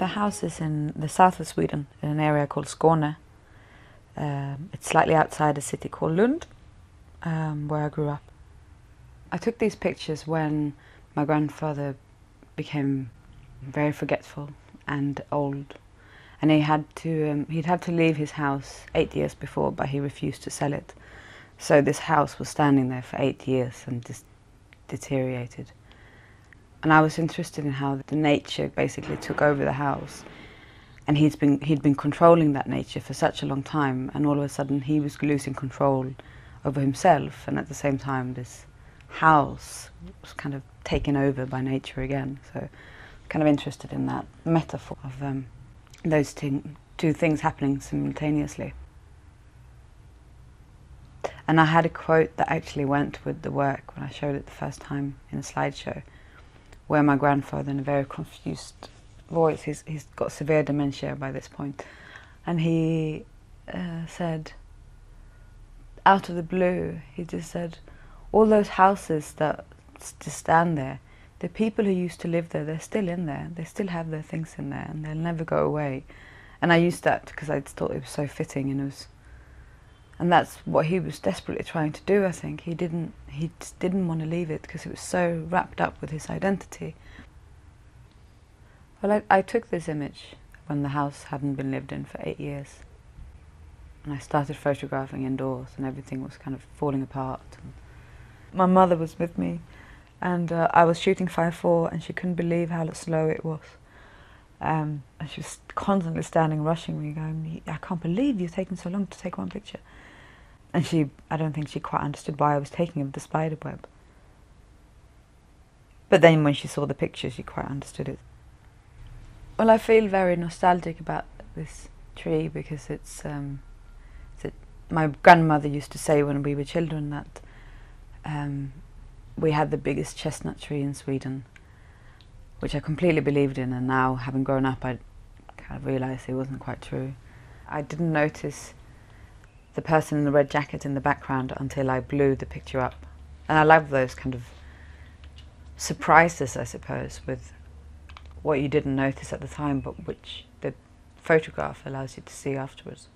The house is in the south of Sweden, in an area called Skåne. It's slightly outside a city called Lund, where I grew up. I took these pictures when my grandfather became very forgetful and old, and he'd had to leave his house 8 years before, but he refused to sell it. So this house was standing there for 8 years and just deteriorated. And I was interested in how the nature basically took over the house, and he'd been controlling that nature for such a long time, and all of a sudden he was losing control over himself, and at the same time this house was kind of taken over by nature again. So kind of interested in that metaphor of those two things happening simultaneously. And I had a quote that actually went with the work when I showed it the first time in a slideshow, where my grandfather, in a very confused voice, he's got severe dementia by this point, and he said, out of the blue, he just said, all those houses that just stand there, the people who used to live there, they're still in there, they still have their things in there, and they'll never go away. And I used that because I thought it was so fitting, and that's what he was desperately trying to do, I think. He just didn't want to leave it because it was so wrapped up with his identity. Well, I took this image when the house hadn't been lived in for 8 years. And I started photographing indoors, and everything was kind of falling apart. And my mother was with me, and I was shooting 5:4, and she couldn't believe how slow it was. And she was constantly standing, rushing me, going, I can't believe you've taken so long to take one picture. And I don't think she quite understood why I was taking of the spider web. But then when she saw the picture, she quite understood it. Well, I feel very nostalgic about this tree because my grandmother used to say when we were children that we had the biggest chestnut tree in Sweden, which I completely believed in, and now, having grown up, I kind of realised it wasn't quite true. I didn't notice the person in the red jacket in the background until I blew the picture up. And I love those kind of surprises, I suppose, with what you didn't notice at the time, but which the photograph allows you to see afterwards.